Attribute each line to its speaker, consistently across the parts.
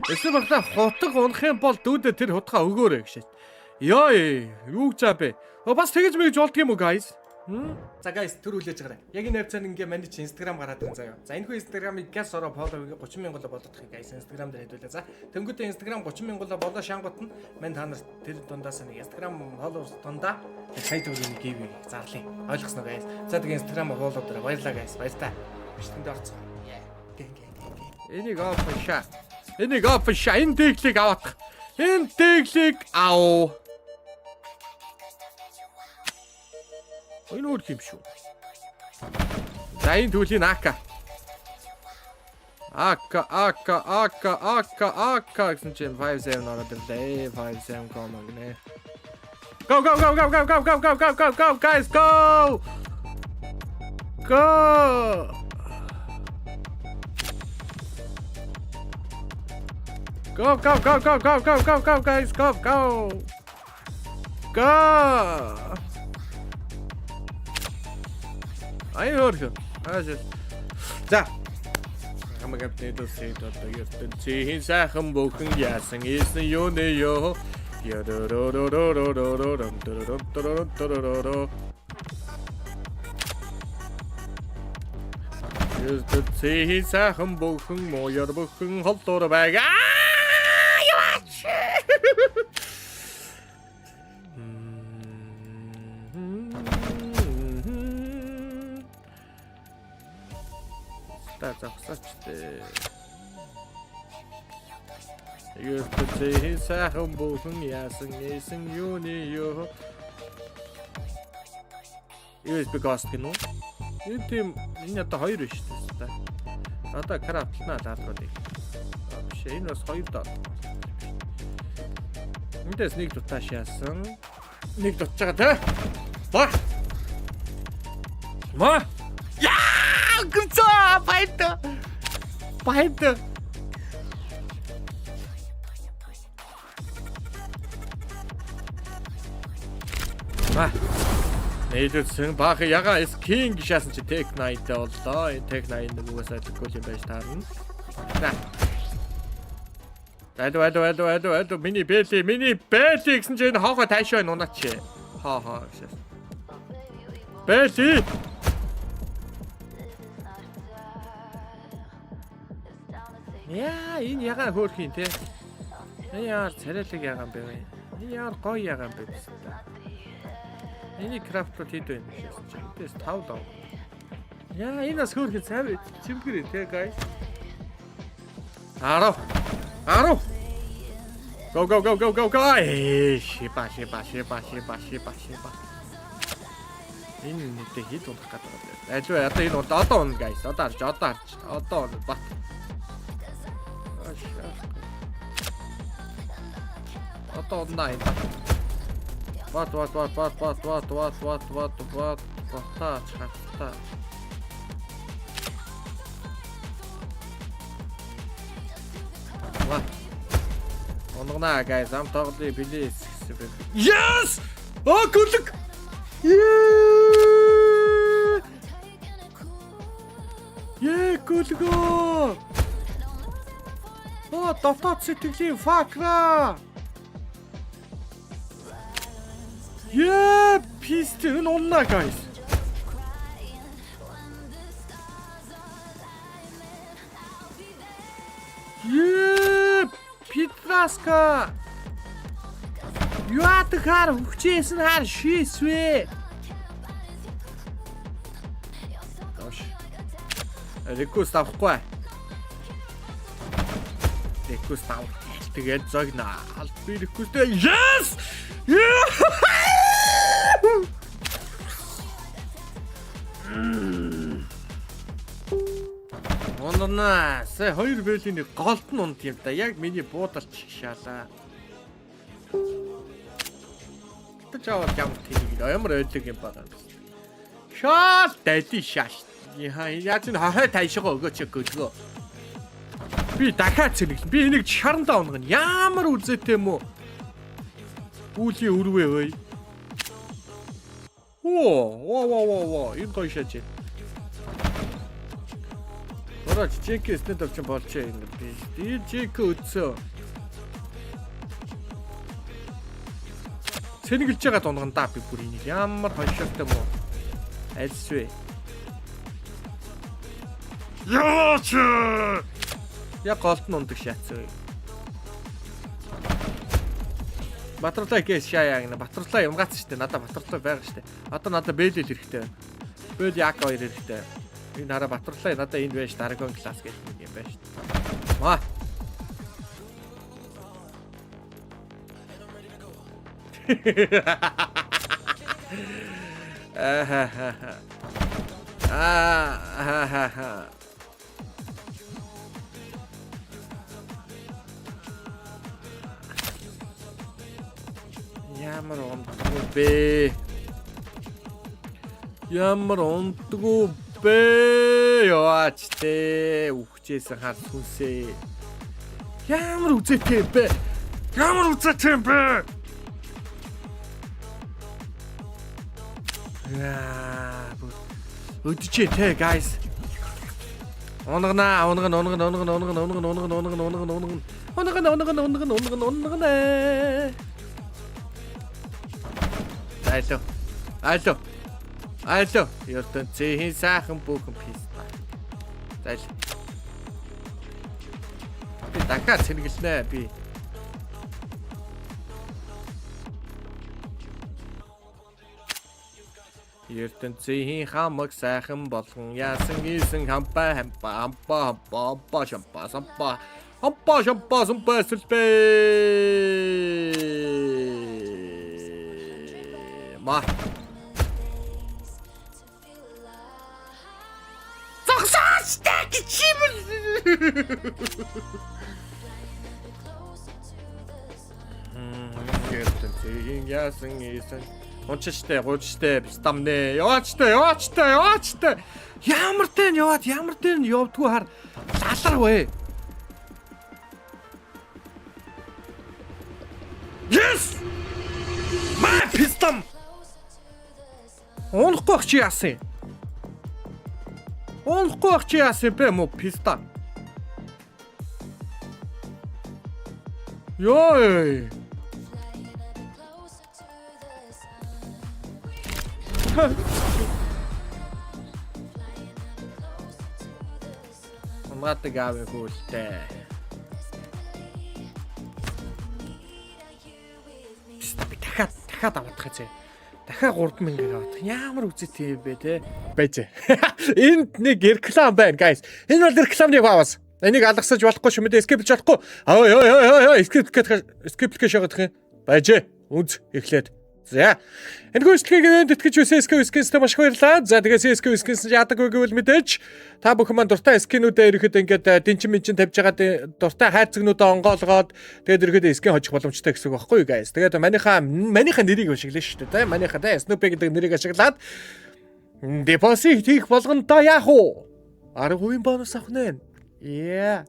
Speaker 1: Эсвэл багтаа хутаг унах юм бол дүүдээ тэр хутгаа өгөөрэй гэж. Ёо, юу гэж бэ? Бас тэгэж мэгж болдго юм уу, guys? За guys, төр үлээж гараа. Яг энэ хавцаар ингээ манайч Instagram гараад байгаа заяа. За энэхүү Instagram-ыг газ ороо фоллоуг 30 мянга болоод тахыг guys Instagram дээр хэдүүлээ. За тэнгуүтээ Instagram 30 мянга болоо шангууд нь мань та нар тэр дундаас нэг Instagram фоллоус дундаа сая төгрөгийн гив зарлаа. Ойлгосноо guys. За тэгээ Instagram фоллоу дээр баярлалаа guys. Баярлалаа. Бичлэгэнд орцгоо. Энийг офшаа. Энийг офшаа. Энэ тэглийг авах. Энэ тэглийг ав. Энэ өөр юм шүү. За энэ түүлийн АК. АК гэсэн чинь 57 ороод ирлээ. 57 гомог нэ. Go guys go. Go. Go guys go. Go. Ай хөргө. За. Хамагапны дэсээ одоо ертөн чин сайхан бүхэн яасан ийсэн юу нэ ёо. Ертөн чин сайхан бүхэн моёр бүхэн холдор байгаа. Яваач. Та завсачтэй. Ертөцийн сайхан бүхэн яасан ийсэн юуны ёо. USB гаст гинөө. Энэ тийм энэ одоо 2 биш үү? Одоо крафтлнаа лаадруудыг. Биш энэ бас 2 доо. Эндээс нэг дутааш яасан. Нэг дутж байгаа те. Ма. Гүцаа байта. Нээдсэн баах яга скин гişаасан чи Tech 9-тэй боллоо. Энэ Tech 9 нэг угаасаа тэггүй юм байж таарна. За. Миний бэли гэсэн чи энэ хоогоо таашаа нунаач. Хоо гişаасан. Бэли. Яа, энэ ягаан хөөх юм те. Яар царайлаг ягаан бэ. Яар гоё ягаан бэ гэсэн та. Энийг крафтлууд хийд байна гэсэн чинь. Тэс 5 дав. Яа, энэ бас хөөх цав чимгэр те guys. 10. Go. Шипа. Энэ нэгтэй хід унах гэдэг байна. Аливаа одоо энэ одоо унах guys. Одоо бат. Одоо онлайн. What. Онгона guys, ам тоглоё please. Yes! Oh, good luck. Yeah, good go. Oh, дотоод сэтгэлийн факра. Yeah, peace энэ унна guys. Yeah, Петраска. Яат хар хүчээсэн хар шийсвэ. Гош. Рекуст авахгүй. Рекуст ав. Тэгээд зогноо. Би рекустээ. Yes! Оннаа, сая 2 бэлгийн голд нь унд юм да. Яг миний буудалч шаалаа. Тэжаавал ямар тийм ямар ойлог юм байна. Шаал дэди шаал. Яа, яаж н хахаа тайшгаа өгөөч гөлгөө. Би дахиад цэнэглэн. Би энийг шарандаа унгана. Ямар үзэтэй юм уу? Үлийн өрвөө ой. Оо, энэ гоё шаач. Орооч жинкээс нэт авчин болчихё ингэ би. Жинк өдсөө. Сэнгэлж байгаа дунгандаа би бүр энийг ямар хоншигтай мó. Альсвэ. Яач! Яг голд нь ундаг шаацгүй. Батрлаа гээ шаяа гэнэ. Батрлаа юмгац штэ. Надаа батрлаа байгаа штэ. Одоо надаа бэлэл хэрэгтэй байна. Бэл яг хоёр хэрэгтэй. Энэ хараа батрлаа надаа энд байж Dragon class гэх юм байна штэ. Маа. Ямар онтгоо бэ? Ямар онтгоо бэ? Яач тэ үхчихсэн хар сүнсээ. Ямар үзэтэй бэ? Ямар үзэтэй бэ? Яа, өдөж тэ guys. Онгана. Алло. ертөнцийн сайхан бүхэн писта. Зайл. Би дахиад сэргэлнэ би. ертөнцийн хамаг сайхан болгон яасан гисэн хампа шампа сэлбэ. Ма. Загсаастай чим. ертөнцийн яасан гисэн Унчтай, гуйчтай, стамнэ. Яваачтай. Ямар тэн явдггүй хар. Лалар вэ. Yes! Маа пистам. Онхгүй чи яасан? Бэ мо писта. Ёй. Амгадаг аавь хөлтэй. Дахиад авах гэж. Дахиад 3000 авах. Ямар үзэтэй юм бэ те? Байж. Энд нэг реклам байна guys. Энэ бол рекламны баавас. Энийг алгасаж болохгүй шүү мэдээ скип хийж болохгүй. Скип гэж шагаад их. Байж. Үз эхлээд. За. Энэ гүйцэтгэлийг тэтгэж үсэн скинстэй маш их баярлалаа. За тэгээ скинс яадаггүй гэвэл мэдээж та бүхэн маань дуртай скинүүдээ ирэхэд ингээд дэнчин тавьж байгаа дуртай хайрцагнуудаа онгоолгоод тэгээд ирэхэд скин хожих боломжтой гэсэн үг байхгүй юу guys. Тэгээд манийхаа нэрийг ашиглана шүү дээ. Манийхаа Snoopy гэдэг нэрийг ашиглаад депозит хийх болгондоо яах вэ? 10% бонус авах нэ. Yeah.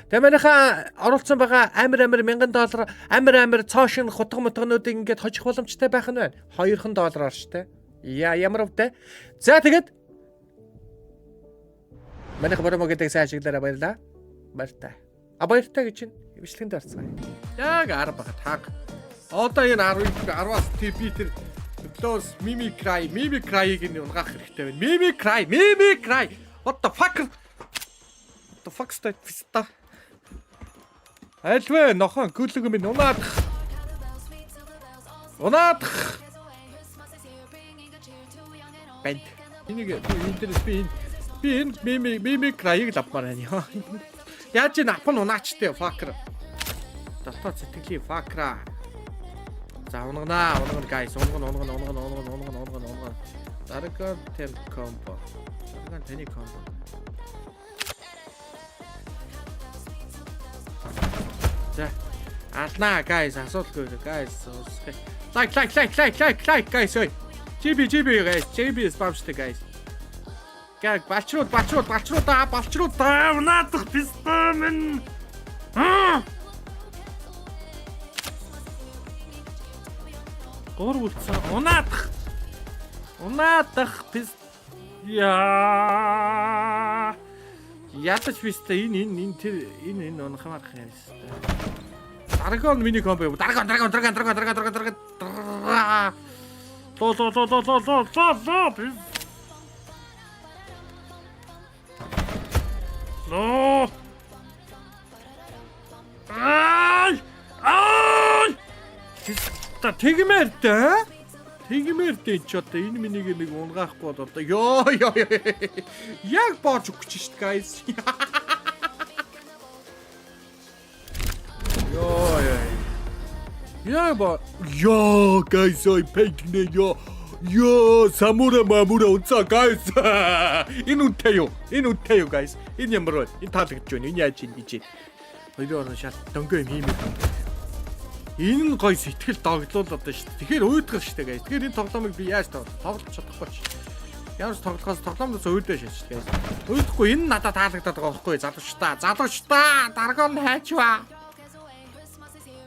Speaker 1: Тэгээ манайхаа оруулсан байгаа амар $1000 амар цоошин хутга мотгонуудыг ингээд хожих боломжтой байх нь байна. $200 орчтой. Ямар өвдөө. За тэгээд манайхаа боромо гэдэг сайн ашиглаараа баярлаа. Баяртай. Баяртай гэж чинь бичлэгэнд орцгоё. Яг 10 багт хаг. Одоо энэ 10-аас би тэр Close Mimikry-ыг нь унгаах хэрэгтэй байна. Mimikry. What the fuck? The fuck state писта. Альвэ нохон гүлэг минь унаадах. Бэнд. Энийг интернет би энэ Mimikry-ыг лавмаар байна. Яаж ин апн унаачтай fucker. Дотоо сэтгэлийн fucker. За унгана guys. Унгана. Дарга тэн комбо. Тэний комбо. За. Ална guys, асуудалгүй guys. Like guys. Ой. GB guys. GB спамчтай guys. Гэг балчрууд унаадах пистамэн. Гор үлдсэн унаадах пист. Ядаж бистэ энэ тэр энэ унахмаар хайс. Даргон миний комбо. Даргон. No. Ай! Тэгмээртэй ч одоо энэ минийг нэг унгаахгүй бол одоо ёо. Яг боож өгч шít guys. Yo guys, I painting yo. Yo, самура мамура унцаа guys. Энэ үнтэй юу guys. Энэ ямар вэ? Энэ таалагдж байна. Энэ яаж ийн гэж. Хоёроо шал дөнгөө юм хиймээ. Энэ нь гой сэтгэл догтлуулаад шүү дээ. Тэгэхээр уйдгал шүү дээ guys. Тэгэхээр энэ тоглоомыг би яаж тоглож чадахгүй ч. Ямар ч тоглоомоос уйдаа шээ guys. Уйдахгүй энэ надад таалагдаад байгаа байхгүй залууч та. Даргон хайчваа.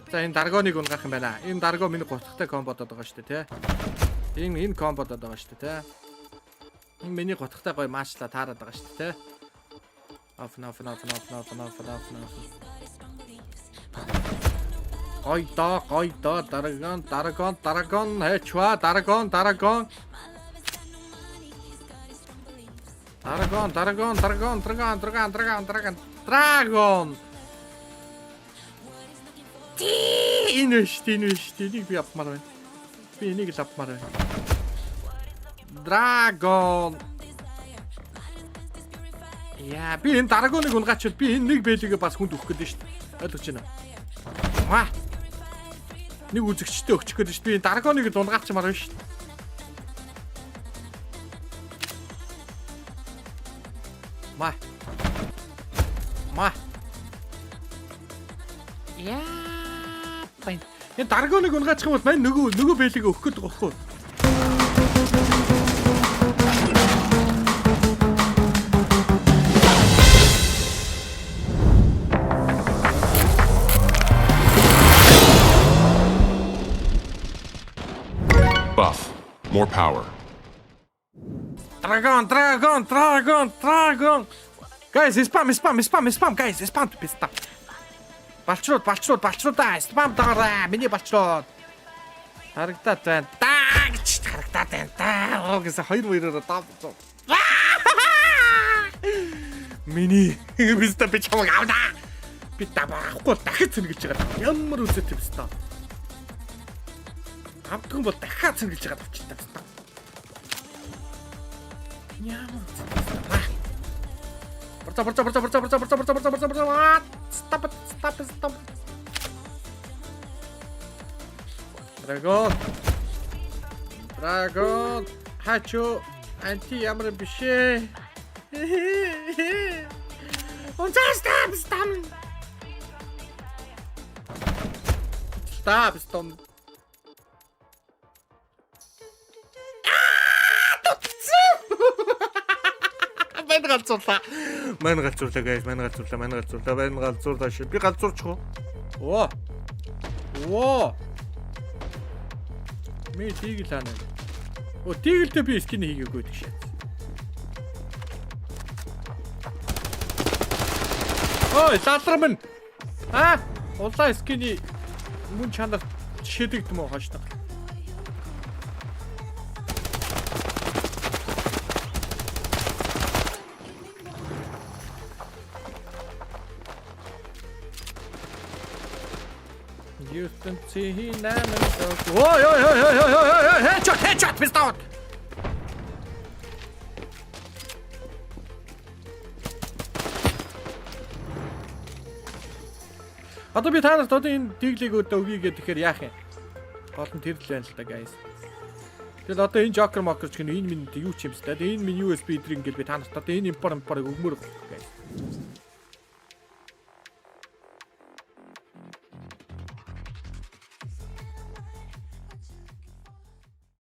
Speaker 1: За энэ даргоныг унгаах юм байна. Энэ даргон миний гутахтай комбодод байгаа шүү дээ, тэ. Энэ комбодод байгаа шүү дээ, тэ. Энэ миний гутахтай гоё маачла таарад байгаа шүү дээ, тэ. Оф. Гойдоо даргон хайчваа, даргон. Энэ шүү дээ. Би авмаар байна. Би энийг л авмаар байна. Драгон. Яа, би энэ драгоныг унгаачихвал би энэ нэг бэлэгээ бас хүнд өгөх гэдэг шүү дээ. Ойлгож байна уу? Маа. Нэг үзэгчтэй өгчих гэдэг шүү дээ. Би энэ драгоныг л унгаачмаар байна шүү дээ. Маа. Яа. Энэ даргоныг унгаачих юм бол мань нөгөө бэлэгээ өгөх гээд байгаа байхгүй.
Speaker 2: Buff. More power.
Speaker 1: Dragon. Guys, spam guys, spam писта. Балчрууд спам даараа. Миний балчрууд. Харагдаад байна. Даагч харагдаад байна. Даа гэсэн 2-2-ороо дав. Миний писта би чамаг авнаа. Би таахгүй дахиж цэнгэлж байгаа. Ямар үзэтэй писта. Авдгүй бол дахиад цэнгэлж байгаа авчих та. Ямар үзэтэй. Stop. Dragon. Хачо. Анти ямар бишээ. Stop. Мань галзуурлаа guys, мань галзуурлаа шүү. Би галзуурчих уу? Оо. Ми тийгэл аа. Тийгэлтэй би скин хийгээгүй гэдэг шээ. Ой, лалрам минь. Улаан скины мөн чанар шидэгдэм үү хашдаг. You can see him now. Ой. Headshot, пистол. Одоо би танарт одоо энэ диглийг өгье гэхээр яах юм? Гол нь тэр л байна л да guys. Тэгэл одоо энэ Joker Mocker ч гэнэ энэ минь юу ч юм бэ? Энэ минь USB дрин гэл би танарт одоо энэ импор өгмөр guys.